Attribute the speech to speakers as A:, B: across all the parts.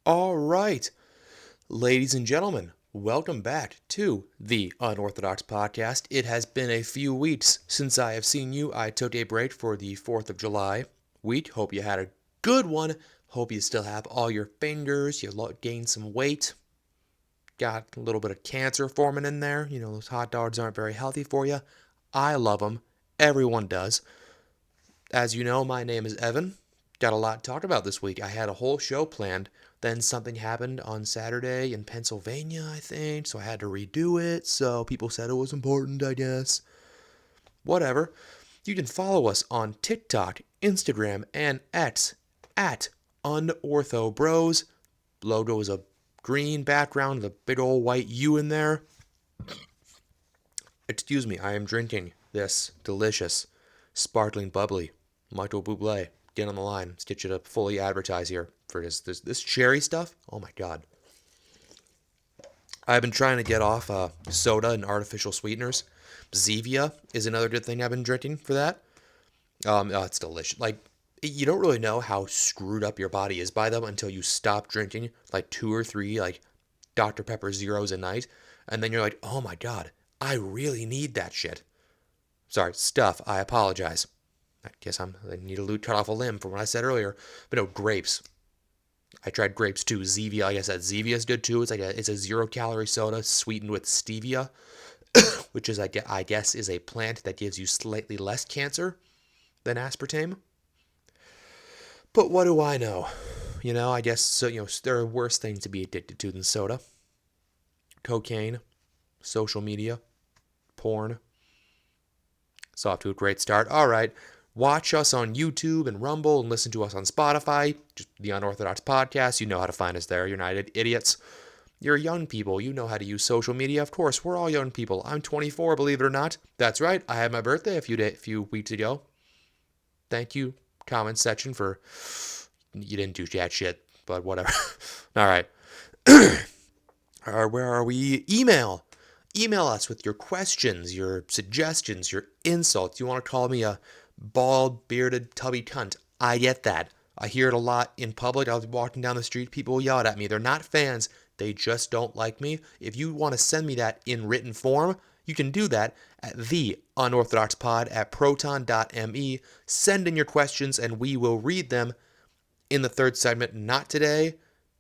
A: All right, ladies and gentlemen, welcome back to the Unorthodox podcast. It has been a few weeks since I have seen you. I took a break for the 4th of July week. Hope you had a good one. Hope you still have all your fingers. You gained some weight. Got a little bit of cancer forming in there. You know, those hot dogs aren't very healthy for you. I love them. Everyone does. As you know, my name is Evan. Got a lot to talk about this week. I had a whole show planned. Then something happened on Saturday in Pennsylvania, I think, so I had to redo it. So people said it was important, I guess. Whatever. You can follow us on TikTok, Instagram, and X at UnorthoBros. Logo is a green background with a big old white U in there. Excuse me, I am drinking this delicious, sparkling bubbly Michael Bublé. Get on the line. Let's get you to fully advertise here for this cherry stuff. Oh my god. I've been trying to get off soda and artificial sweeteners. Zevia is another good thing I've been drinking for that. Oh, it's delicious. Like, you don't really know how screwed up your body is by them until you stop drinking like 2 or 3 like Dr. Pepper Zeros a night, and then you're like, oh my god, I really need that shit. Sorry, stuff. I apologize. I guess I need to cut off a limb from what I said earlier. But no, grapes. I tried grapes too. Zevia, like I said, Zevia is good too. It's a 0 calorie soda sweetened with stevia, which is I guess is a plant that gives you slightly less cancer than aspartame. But what do I know? You know, I guess so. You know, there are worse things to be addicted to than soda. Cocaine, social media, porn. It's off to a great start. All right. Watch us on YouTube and Rumble and listen to us on Spotify. Just the Unorthodox Podcast. You know how to find us there. You're not idiots. You're young people. You know how to use social media. Of course, we're all young people. I'm 24, believe it or not. That's right. I had my birthday a few weeks ago. Thank you, comment section, for... You didn't do that shit, but whatever. All right. Where are we? Email. Email us with your questions, your suggestions, your insults. You want to call me a bald, bearded, tubby cunt? I get that. I hear it a lot in public. I was walking down the street, people yell at me. They're not fans. They just don't like me. If you want to send me that in written form, you can do that at the unorthodoxpod at proton.me. Send in your questions and we will read them in the third segment. Not today.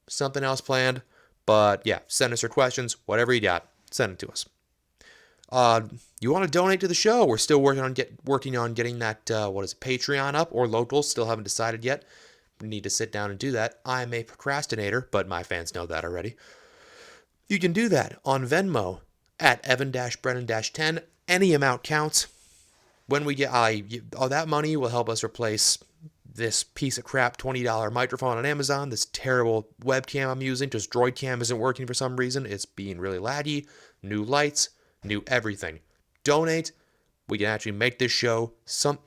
A: Something else planned. But yeah, send us your questions. Whatever you got, send it to us. You want to donate to the show? We're still working on getting that Patreon up, or local. Still haven't decided yet. We need to sit down and do that. I'm a procrastinator, but my fans know that already. You can do that on Venmo at Evan-Brennan-10. Any amount counts. When we get all that money will help us replace this piece of crap $20 microphone on Amazon, this terrible webcam I'm using, because Droidcam isn't working for some reason. It's being really laggy. New lights, new everything. Donate. We can actually make this show something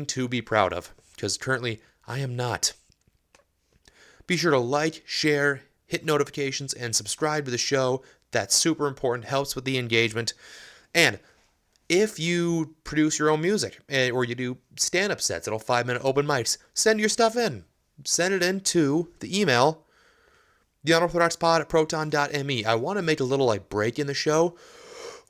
A: to be proud of, because currently I am not. Be sure to like, share, hit notifications, and subscribe to the show. That's super important, helps with the engagement. And if you produce your own music, or you do stand-up sets, little 5-minute open mics, send your stuff in. Send it in to the email, theunorthodoxpod at proton.me. I want to make a little break in the show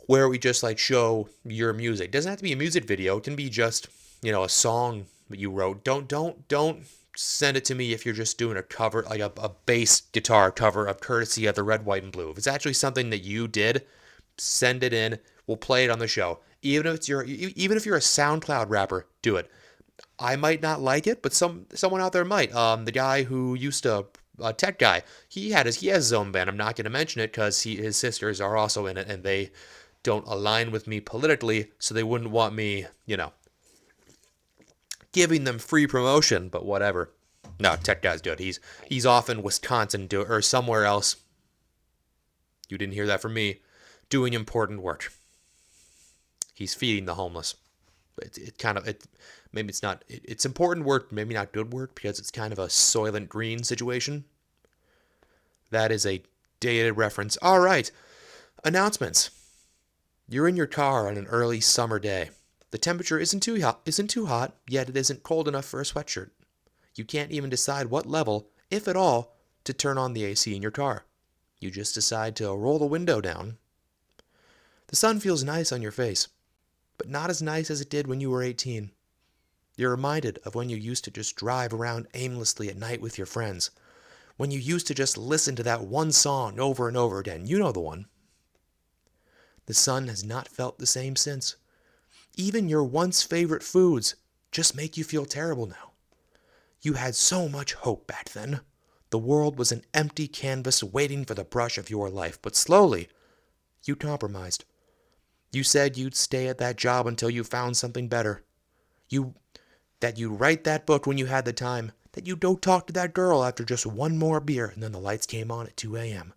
A: where we just show your music. It doesn't have to be a music video. It can be just, a song that you wrote. Don't send it to me if you're just doing a cover, like a bass guitar cover of Courtesy of the Red, White, and Blue. If it's actually something that you did, send it in. We'll play it on the show. Even if you're a SoundCloud rapper, do it. I might not like it, but someone out there might. The guy who used to tech guy, he has his own band. I'm not going to mention it because his sisters are also in it, and they don't align with me politically, so they wouldn't want me, giving them free promotion. But whatever. No, tech guy's good. He's off in Wisconsin or somewhere else. You didn't hear that from me. Doing important work. He's feeding the homeless. Maybe it's not. It's important work, maybe not good work, because it's kind of a Soylent Green situation. That is a dated reference. All right, announcements. You're in your car on an early summer day. The temperature isn't too hot, yet it isn't cold enough for a sweatshirt. You can't even decide what level if at all, to turn on the AC in your car. You just decide to roll the window down. The sun feels nice on your face, but not as nice as it did when you were 18. You're reminded of when you used to just drive around aimlessly at night with your friends, when you used to just listen to that one song over and over again. You know the one. The sun has not felt the same since. Even your once favorite foods just make you feel terrible now. You had so much hope back then. The world was an empty canvas waiting for the brush of your life, but slowly, you compromised. You said you'd stay at that job until you found something better. That you'd write that book when you had the time, that you'd go talk to that girl after just one more beer, and then the lights came on at 2 a.m.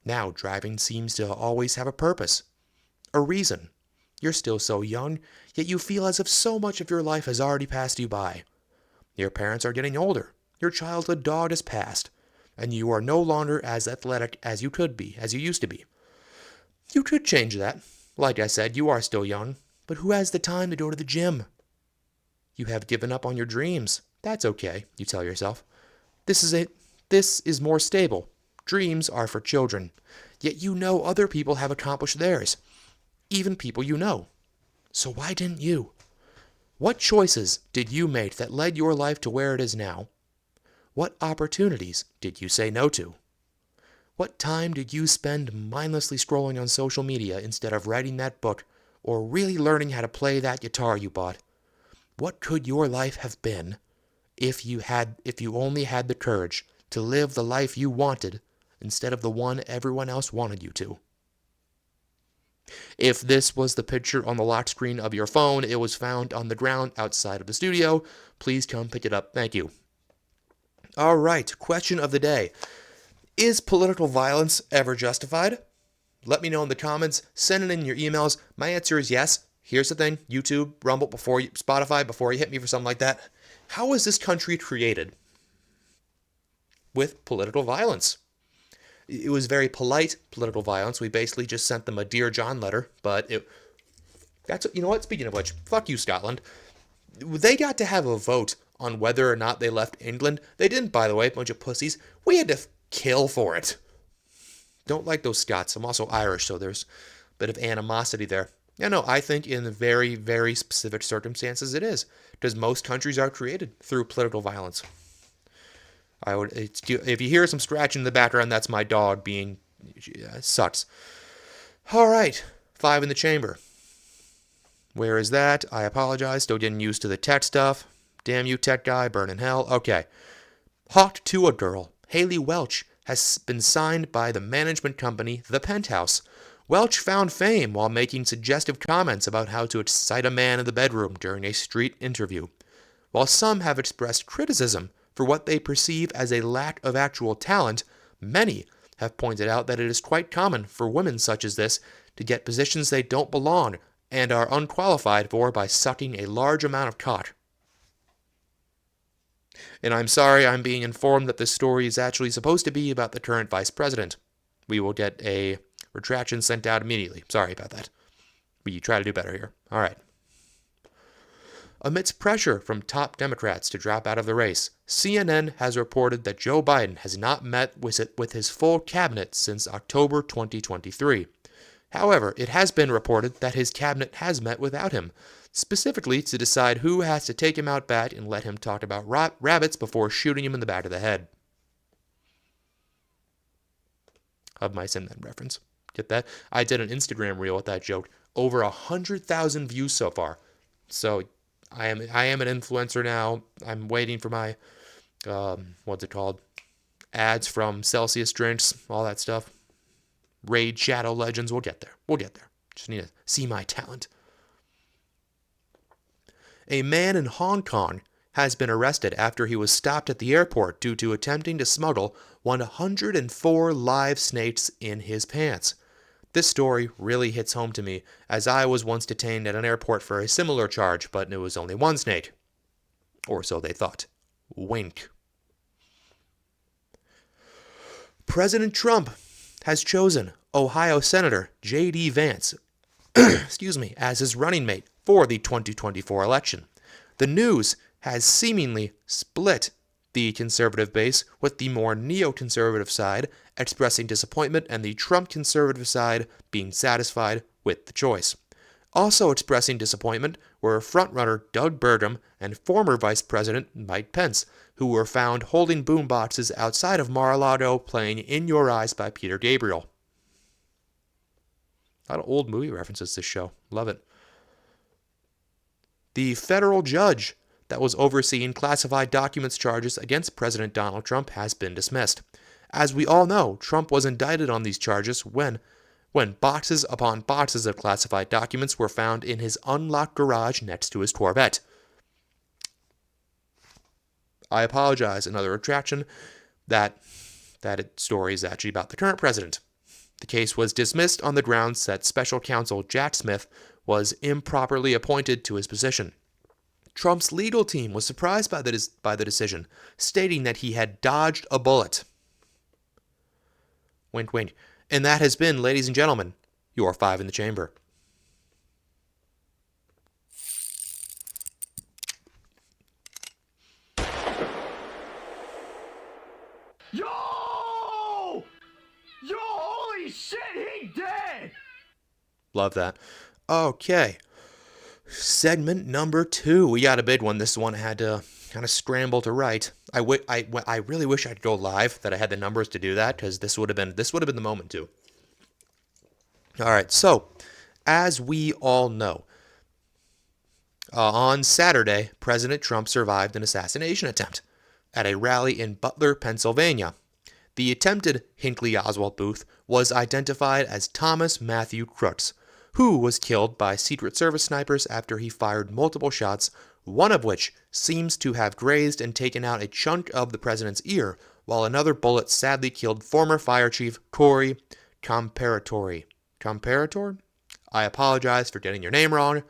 A: Now driving seems to always have a purpose, a reason. You're still so young, yet you feel as if so much of your life has already passed you by. Your parents are getting older, your childhood dog has passed, and you are no longer as athletic as you could be, as you used to be. You could change that. Like I said, you are still young, but who has the time to go to the gym? You have given up on your dreams. That's okay, you tell yourself. This is more stable. Dreams are for children. Yet you know other people have accomplished theirs. Even people you know. So why didn't you? What choices did you make that led your life to where it is now? What opportunities did you say no to? What time did you spend mindlessly scrolling on social media instead of writing that book or really learning how to play that guitar you bought? What could your life have been if you only had the courage to live the life you wanted instead of the one everyone else wanted you to? If this was the picture on the lock screen of your phone, it was found on the ground outside of the studio. Please come pick it up. Thank you. All right, question of the day. Is political violence ever justified? Let me know in the comments. Send it in your emails. My answer is yes. Here's the thing. YouTube, Rumble, Spotify, before you hit me for something like that. How was this country created? With political violence. It was very polite political violence. We basically just sent them a Dear John letter, but you know what? Speaking of which, fuck you, Scotland. They got to have a vote on whether or not they left England. They didn't, by the way, bunch of pussies. We had to kill for it. Don't like those Scots. I'm also Irish, so there's a bit of animosity there. Yeah, no, I think in very, very specific circumstances it is, because most countries are created through political violence. If you hear some scratching in the background, that's my dog being sucks. All right, 5 in the chamber. Where is that? I apologize. Still getting used to the tech stuff. Damn you, tech guy. Burn in hell. Okay. Hawked to a girl. Haley Welch has been signed by the management company The Penthouse. Welch found fame while making suggestive comments about how to excite a man in the bedroom during a street interview. While some have expressed criticism for what they perceive as a lack of actual talent, many have pointed out that it is quite common for women such as this to get positions they don't belong and are unqualified for by sucking a large amount of cock. And I'm sorry I'm being informed that this story is actually supposed to be about the current vice president. We will get a retraction sent out immediately. Sorry about that. We try to do better here. All right. Amidst pressure from top Democrats to drop out of the race, CNN has reported that Joe Biden has not met with his full cabinet since October 2023. However, it has been reported that his cabinet has met without him, specifically to decide who has to take him out back and let him talk about rabbits before shooting him in the back of the head. Of Mice and Men reference. Get that? I did an Instagram reel with that joke. Over 100,000 views so far. So I am an influencer now. I'm waiting for my what's it called? Ads from Celsius drinks, all that stuff. Raid Shadow Legends. We'll get there. Just need to see my talent. A man in Hong Kong has been arrested after he was stopped at the airport due to attempting to smuggle 104 live snakes in his pants. This story really hits home to me, as I was once detained at an airport for a similar charge, but it was only one snake. Or so they thought. Wink. President Trump has chosen Ohio Senator J.D. Vance as his running mate for the 2024 election. The news has seemingly split the conservative base, with the more neoconservative side expressing disappointment and the Trump conservative side being satisfied with the choice. Also expressing disappointment were frontrunner Doug Burgum and former Vice President Mike Pence, who were found holding boomboxes outside of Mar-a-Lago playing In Your Eyes by Peter Gabriel. A lot of old movie references this show. Love it. The federal judge that was overseeing classified documents charges against President Donald Trump has been dismissed. As we all know, Trump was indicted on these charges when boxes upon boxes of classified documents were found in his unlocked garage next to his Corvette. I apologize, another retraction. That story is actually about the current president. The case was dismissed on the grounds that special counsel Jack Smith was improperly appointed to his position. Trump's legal team was surprised by the decision, stating that he had dodged a bullet. Wink, wink. And that has been, ladies and gentlemen, your Five in the Chamber.
B: Yo! Yo, holy shit, he dead!
A: Love that. Okay. Segment number 2. We got a big one. This one I had to kind of scramble to write. I really wish I could go live, that I had the numbers to do that, because this would have been the moment too. All right, so as we all know, on Saturday, President Trump survived an assassination attempt at a rally in Butler, Pennsylvania. The attempted Hinckley Oswald Booth was identified as Thomas Matthew Crooks, who was killed by Secret Service snipers after he fired multiple shots, one of which seems to have grazed and taken out a chunk of the president's ear, while another bullet sadly killed former Fire Chief Corey Comparatori. Comparator? I apologize for getting your name wrong.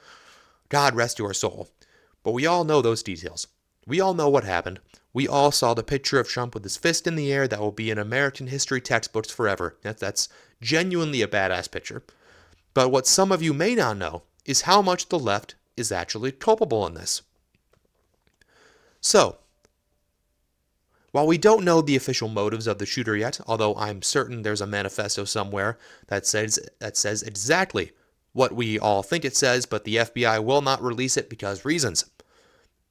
A: God rest your soul. But we all know those details. We all know what happened. We all saw the picture of Trump with his fist in the air that will be in American history textbooks forever. That's genuinely a badass picture. But what some of you may not know is how much the left is actually culpable in this. So, while we don't know the official motives of the shooter yet, although I'm certain there's a manifesto somewhere that says exactly what we all think it says, but the FBI will not release it because reasons.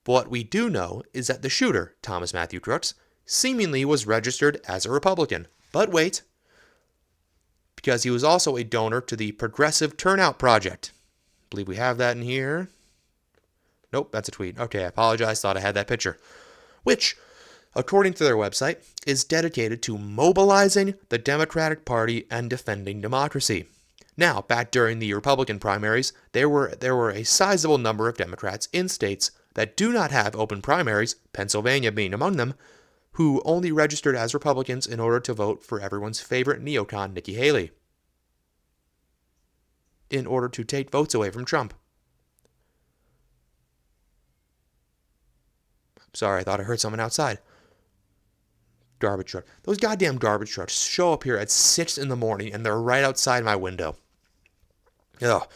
A: But what we do know is that the shooter, Thomas Matthew Crooks, seemingly was registered as a Republican. But wait, because he was also a donor to the Progressive Turnout Project. I believe we have that in here. Nope, that's a tweet. Okay, I apologize, thought I had that picture. Which, according to their website, is dedicated to mobilizing the Democratic Party and defending democracy. Now, back during the Republican primaries, there were a sizable number of Democrats in states that do not have open primaries, Pennsylvania being among them, who only registered as Republicans in order to vote for everyone's favorite neocon, Nikki Haley, in order to take votes away from Trump. Sorry, I thought I heard someone outside. Garbage truck. Those goddamn garbage trucks show up here at 6 in the morning and they're right outside my window. Ugh.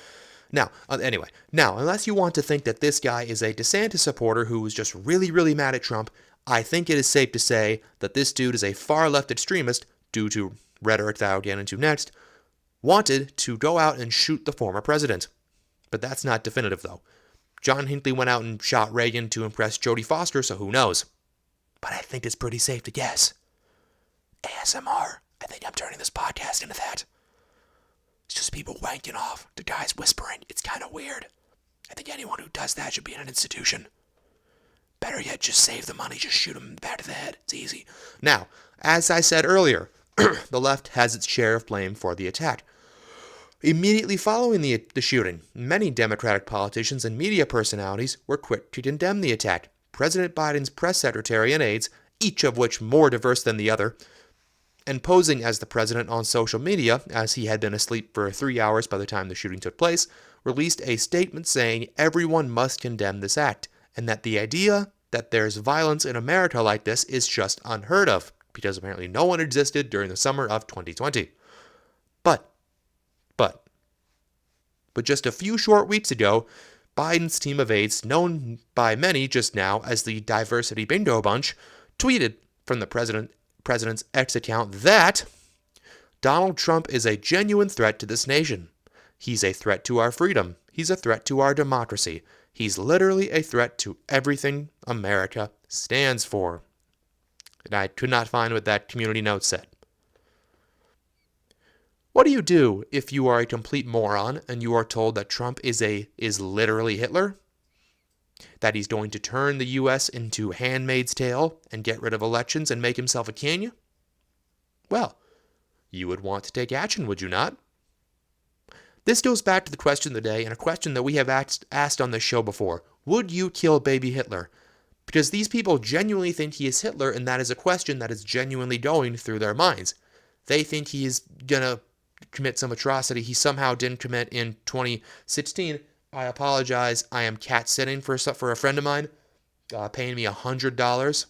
A: Now, unless you want to think that this guy is a DeSantis supporter who was just really, really mad at Trump, I think it is safe to say that this dude is a far left extremist, due to rhetoric that I'll get into next, wanted to go out and shoot the former president. But that's not definitive, though. John Hinckley went out and shot Reagan to impress Jodie Foster, so who knows? But I think it's pretty safe to guess. ASMR. I think I'm turning this podcast into that. It's just people wanking off. The guy's whispering. It's kind of weird. I think anyone who does that should be in an institution. Better yet, just save the money. Just shoot him in the back of the head. It's easy. Now, as I said earlier, the left has its share of blame for the attack. Immediately following the shooting, many Democratic politicians and media personalities were quick to condemn the attack. President Biden's press secretary and aides, each of which more diverse than the other, and posing as the president on social media, as he had been asleep for 3 hours by the time the shooting took place, released a statement saying everyone must condemn this act, and that the idea that there's violence in America like this is just unheard of, because apparently no one existed during the summer of 2020. But just a few short weeks ago, Biden's team of aides, known by many just now as the Diversity Bingo Bunch, tweeted from the president's X account that Donald Trump is a genuine threat to this nation. He's a threat to our freedom. He's a threat to our democracy. He's literally a threat to everything America stands for. And I could not find what that community note said. What do you do if you are a complete moron and you are told that Trump is literally Hitler? That he's going to turn the U.S. into Handmaid's Tale and get rid of elections and make himself a king? Well, you would want to take action, would you not? This goes back to the question of the day, and a question that we have asked on this show before. Would you kill baby Hitler? Because these people genuinely think he is Hitler, and that is a question that is genuinely going through their minds. They think he is going to commit some atrocity he somehow didn't commit in 2016. I apologize. I am cat sitting for a friend of mine, paying me $100.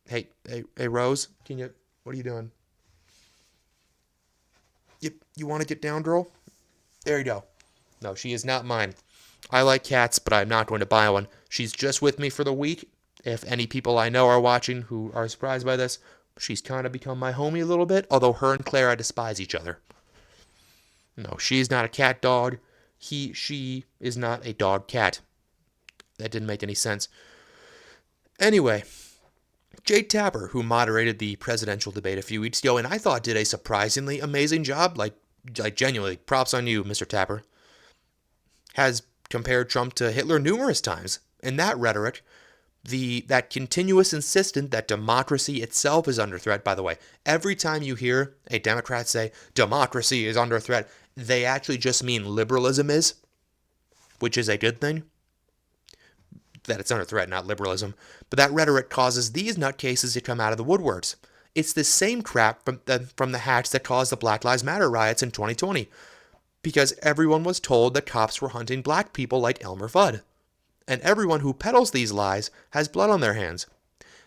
A: Hey, Rose, what are you doing? You want to get down, girl? There you go. No, she is not mine. I like cats, but I'm not going to buy one. She's just with me for the week. If any people I know are watching who are surprised by this, she's kind of become my homie a little bit, although her and Clara despise each other. No, she's not a cat dog. She is not a dog cat. That didn't make any sense. Anyway, Jake Tapper, who moderated the presidential debate a few weeks ago, and I thought did a surprisingly amazing job, like genuinely, props on you, Mr. Tapper, has compared Trump to Hitler numerous times. And that rhetoric, that continuous insistence that democracy itself is under threat, by the way, every time you hear a Democrat say democracy is under threat, they actually just mean liberalism is, which is a good thing. That it's under threat, not liberalism. But that rhetoric causes these nutcases to come out of the woodworks. It's the same crap from the hatch that caused the Black Lives Matter riots in 2020. Because everyone was told that cops were hunting black people like Elmer Fudd. And everyone who peddles these lies has blood on their hands.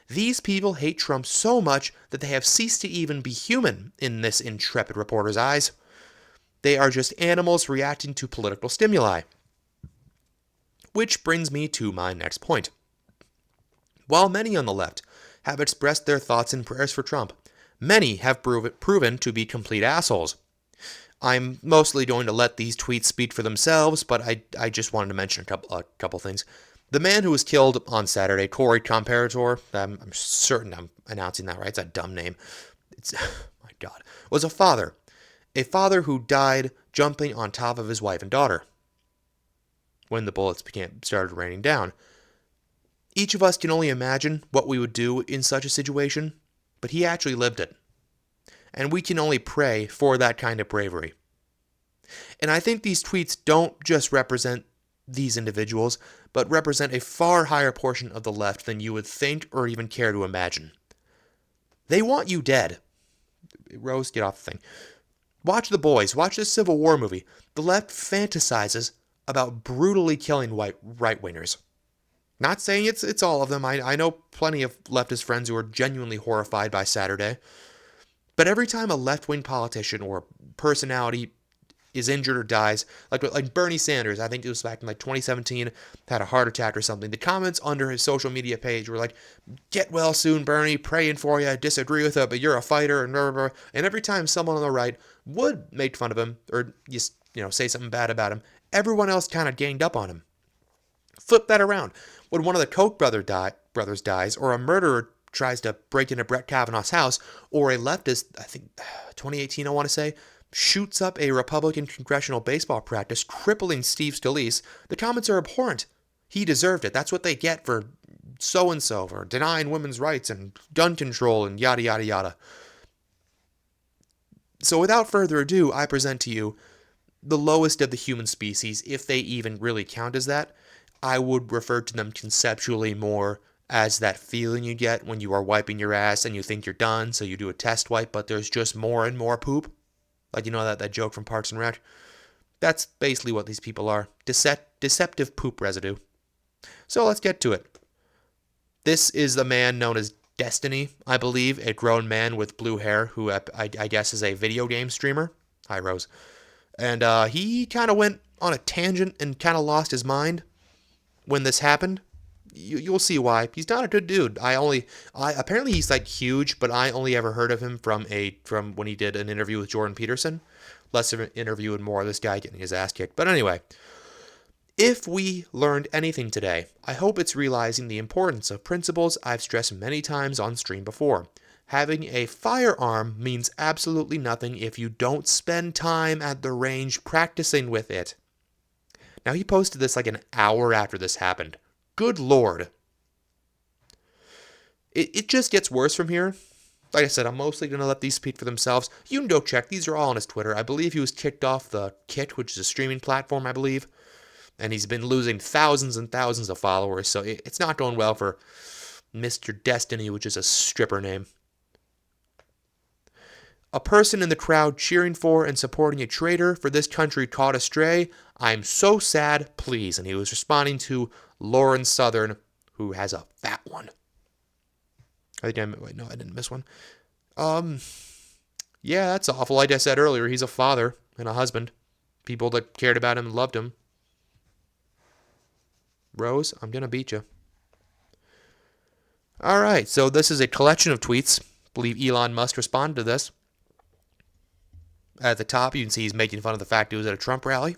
A: These people hate Trump so much that they have ceased to even be human in this intrepid reporter's eyes. They are just animals reacting to political stimuli. Which brings me to my next point. While many on the left have expressed their thoughts and prayers for Trump, many have proven to be complete assholes. I'm mostly going to let these tweets speak for themselves, but I just wanted to mention a couple things. The man who was killed on Saturday, Corey Comparator, I'm certain I'm announcing that right, it's a dumb name. My God, was a father who died jumping on top of his wife and daughter when the bullets started raining down. Each of us can only imagine what we would do in such a situation, but he actually lived it. And we can only pray for that kind of bravery. And I think these tweets don't just represent these individuals, but represent a far higher portion of the left than you would think or even care to imagine. They want you dead. Rose, get off the thing. Watch The Boys. Watch this Civil War movie. The left fantasizes about brutally killing right-wingers. Not saying it's all of them. I know plenty of leftist friends who are genuinely horrified by Saturday. But every time a left-wing politician or personality is injured or dies, like Bernie Sanders, I think it was back in 2017, had a heart attack or something, the comments under his social media page were like, "Get well soon, Bernie, praying for you, I disagree with it, but you're a fighter," and blah, blah, blah. And every time someone on the right would make fun of him or just say something bad about him, everyone else kind of ganged up on him. Flip that around. When one of the Koch brothers dies, or a murderer tries to break into Brett Kavanaugh's house, or a leftist, I think 2018 I want to say, shoots up a Republican congressional baseball practice, crippling Steve Scalise, the comments are abhorrent. He deserved it. That's what they get for so-and-so, for denying women's rights and gun control and yada, yada, yada. So without further ado, I present to you the lowest of the human species, if they even really count as that. I would refer to them conceptually more as that feeling you get when you are wiping your ass and you think you're done, so you do a test wipe, but there's just more and more poop. Like, that joke from Parks and Rec? That's basically what these people are. Deceptive poop residue. So let's get to it. This is the man known as Destiny, I believe, a grown man with blue hair who I guess is a video game streamer. Hi, Rose. And he kind of went on a tangent and kind of lost his mind when this happened. You'll see why. He's not a good dude. I apparently he's like huge, but I only ever heard of him from when he did an interview with Jordan Peterson. Less of an interview and more of this guy getting his ass kicked. But anyway, if we learned anything today, I hope it's realizing the importance of principles I've stressed many times on stream before. Having a firearm means absolutely nothing if you don't spend time at the range practicing with it. Now, he posted this like an hour after this happened. Good lord. It just gets worse from here. Like I said, I'm mostly going to let these speak for themselves. You can go check. These are all on his Twitter. I believe he was kicked off the Kit, which is a streaming platform, I believe. And he's been losing thousands and thousands of followers. So it's not going well for Mr. Destiny, which is a stripper name. A person in the crowd cheering for and supporting a traitor for this country caught astray. I'm so sad, please. And he was responding to Lauren Southern, who has a fat one. I didn't miss one. Yeah, that's awful. Like I said earlier, he's a father and a husband. People that cared about him and loved him. Rose, I'm gonna beat you. All right, so this is a collection of tweets. I believe Elon Musk responded to this. At the top, you can see he's making fun of the fact he was at a Trump rally.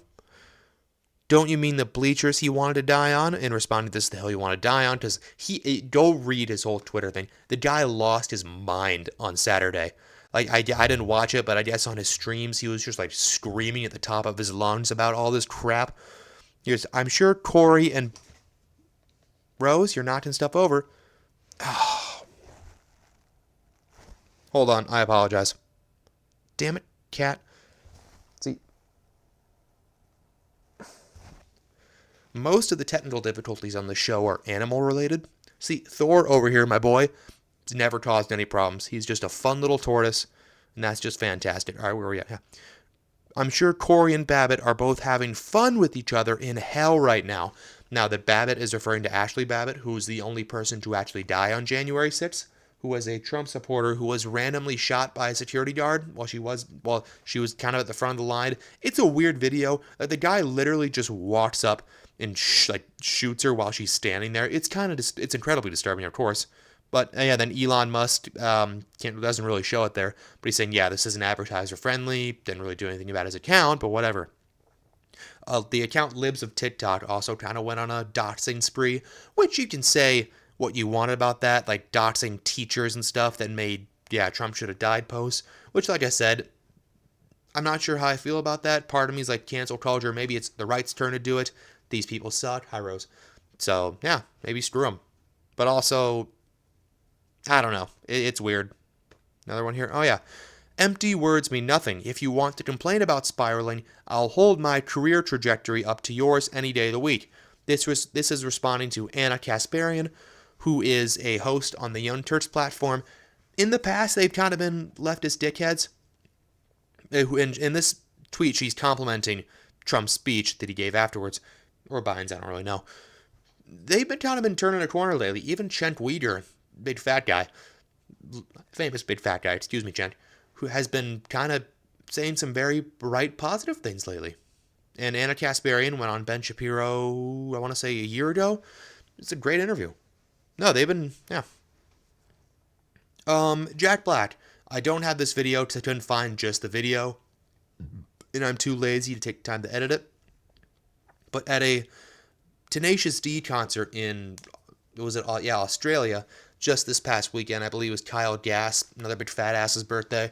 A: Don't you mean the bleachers he wanted to die on? And responding to this, the hill you want to die on? Because go read his whole Twitter thing. The guy lost his mind on Saturday. Like, I didn't watch it, but I guess on his streams, he was just like screaming at the top of his lungs about all this crap. I'm sure Corey and Rose, you're knocking stuff over. Oh. Hold on, I apologize. Damn it, cat. See, most of the technical difficulties on the show are animal related. See, Thor over here, my boy, has never caused any problems. He's just a fun little tortoise, and that's just fantastic. All right, where are we at? Yeah. I'm sure Corey and Babbitt are both having fun with each other in hell right now. Now, that Babbitt is referring to Ashley Babbitt, who's the only person to actually die on January 6th, who was a Trump supporter who was randomly shot by a security guard while she was kind of at the front of the line. It's a weird video. The guy literally just walks up and shoots her while she's standing there. It's it's incredibly disturbing, of course. But yeah, then Elon Musk doesn't really show it there. But he's saying, yeah, this isn't advertiser friendly. Didn't really do anything about his account, but whatever. The account Libs of TikTok also kind of went on a doxing spree, which you can say what you want about that, like doxing teachers and stuff that made, yeah, Trump should have died posts, which, like I said, I'm not sure how I feel about that. Part of me is like cancel culture. Maybe it's the right's turn to do it. These people suck. Hi, Rose. So, yeah, maybe screw them. But also, I don't know. It's weird. Another one here. Oh, yeah. Empty words mean nothing. If you want to complain about spiraling, I'll hold my career trajectory up to yours any day of the week. This is responding to Anna Kasparian, who is a host on the Young Turks platform. In the past, they've kind of been leftist dickheads. In this tweet, she's complimenting Trump's speech that he gave afterwards. Or Biden's, I don't really know. They've been turning a corner lately. Even Chent Weider, big fat guy, famous big fat guy, excuse me, Chent, who has been kind of saying some very right, positive things lately. And Anna Kasparian went on Ben Shapiro, I want to say a year ago. It's a great interview. No, they've been, yeah. Jack Black. I don't have this video because I couldn't find just the video. And I'm too lazy to take time to edit it. But at a Tenacious D concert in, Australia, just this past weekend, I believe it was Kyle Gass, another big fat ass's birthday.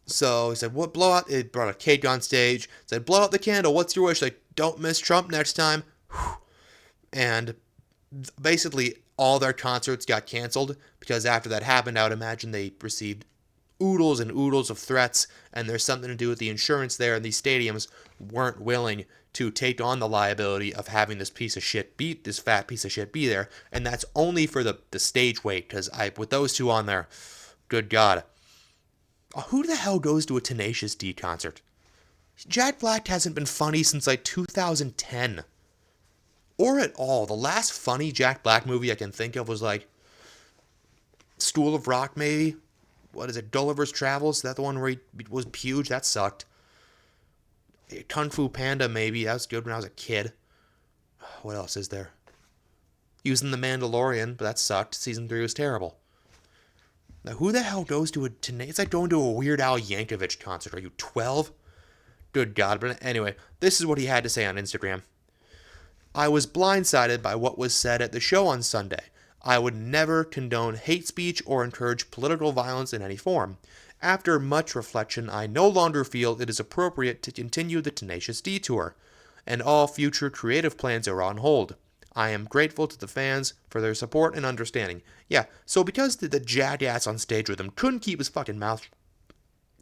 A: So he said, "What blow out?" It brought a cake on stage. Said, "Blow out the candle. What's your wish?" Like, "Don't miss Trump next time." And basically, all their concerts got canceled because after that happened, I would imagine they received oodles and oodles of threats, and there's something to do with the insurance there, and these stadiums weren't willing to take on the liability of having this fat piece of shit be there, and that's only for the stage weight, because with those two on there, good God. Who the hell goes to a Tenacious D concert? Jack Black hasn't been funny since like 2010. Or at all. The last funny Jack Black movie I can think of was like School of Rock, maybe? What is it? Gulliver's Travels? Is that the one where he was huge? That sucked. Kung Fu Panda, maybe. That was good when I was a kid. What else is there? He was in The Mandalorian, but that sucked. Season 3 was terrible. Now, who the hell goes to a... It's like going to a Weird Al Yankovic concert. Are you 12? Good God. But anyway, this is what he had to say on Instagram. I was blindsided by what was said at the show on Sunday. I would never condone hate speech or encourage political violence in any form. After much reflection, I no longer feel it is appropriate to continue the Tenacious D tour, and all future creative plans are on hold. I am grateful to the fans for their support and understanding. Yeah, so because the jackass on stage with him couldn't keep his fucking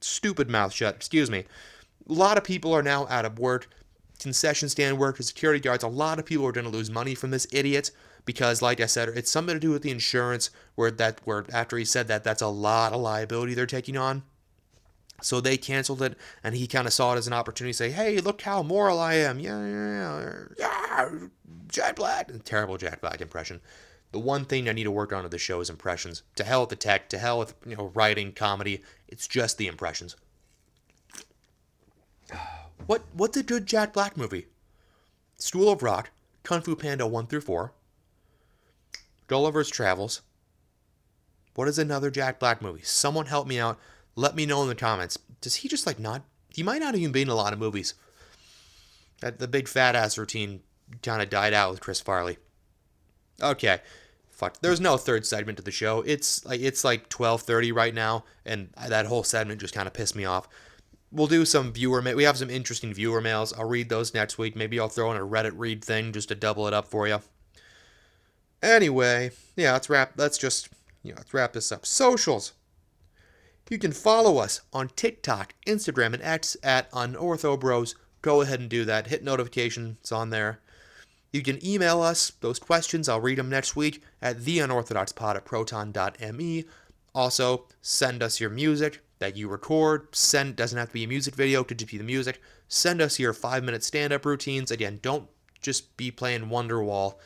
A: stupid mouth shut, excuse me, a lot of people are now out of work. Concession stand workers, security guards, a lot of people are going to lose money from this idiot because, like I said, it's something to do with the insurance where after he said that, that's a lot of liability they're taking on. So they canceled it, and he kind of saw it as an opportunity to say, hey, look how moral I am. Yeah, Jack Black. Terrible Jack Black impression. The one thing I need to work on at the show is impressions. To hell with the tech, to hell with writing, comedy. It's just the impressions. What's a good Jack Black movie? School of Rock, Kung Fu Panda 1 through 4, Gulliver's Travels. What is another Jack Black movie? Someone help me out. Let me know in the comments. Does he just not? He might not even be in a lot of movies. The big fat ass routine kind of died out with Chris Farley. Okay, fuck. There's no third segment to the show. It's like 12:30 right now, and that whole segment just kind of pissed me off. We'll do some viewer mail. We have some interesting viewer mails. I'll read those next week. Maybe I'll throw in a Reddit read thing just to double it up for you. Anyway, yeah, let's wrap this up. Socials. You can follow us on TikTok, Instagram, and X at UnorthoBros. Go ahead and do that. Hit notifications on there. You can email us those questions. I'll read them next week at theunorthodoxpod@proton.me. Also, send us your music that you record. Doesn't have to be a music video, could just be the music. Send us your 5-minute stand-up routines. Again, don't just be playing Wonderwall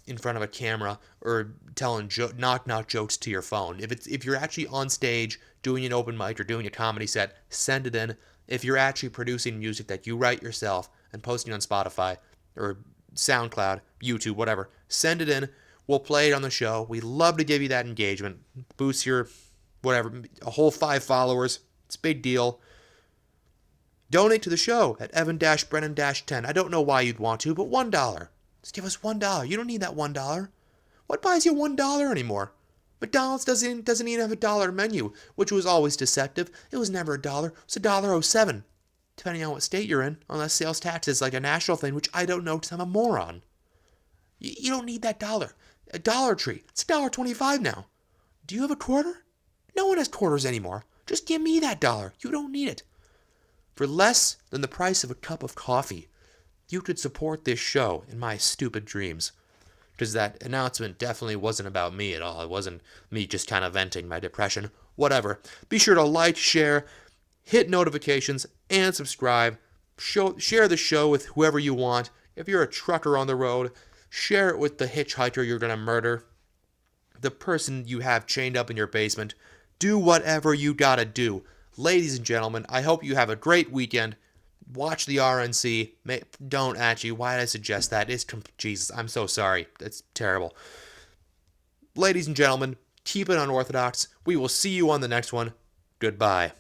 A: in front of a camera or telling knock-knock jokes to your phone. If you're actually on stage doing an open mic or doing a comedy set, send it in. If you're actually producing music that you write yourself and posting on Spotify or SoundCloud, YouTube, whatever, send it in. We'll play it on the show. We love to give you that engagement. Boost your a whole 5 followers. It's a big deal. Donate to the show at Evan-Brennan-10. I don't know why you'd want to, but $1. Just give us $1. You don't need that $1. What buys you $1 anymore? McDonald's doesn't even have a dollar menu, which was always deceptive. It was never $1. It's $1.07, depending on what state you're in, unless sales tax is like a national thing, which I don't know because I'm a moron. You don't need that dollar. A Dollar Tree, it's $1.25 now. Do you have a quarter? No one has quarters anymore. Just give me that $1. You don't need it. For less than the price of a cup of coffee, you could support this show in my stupid dreams. Because that announcement definitely wasn't about me at all. It wasn't me just kind of venting my depression. Whatever. Be sure to like, share, hit notifications, and subscribe. Share the show with whoever you want. If you're a trucker on the road, share it with the hitchhiker you're going to murder. The person you have chained up in your basement. Do whatever you gotta do. Ladies and gentlemen, I hope you have a great weekend. Watch the RNC. Don't actually. Why did I suggest that? Jesus, I'm so sorry. That's terrible. Ladies and gentlemen, keep it unorthodox. We will see you on the next one. Goodbye.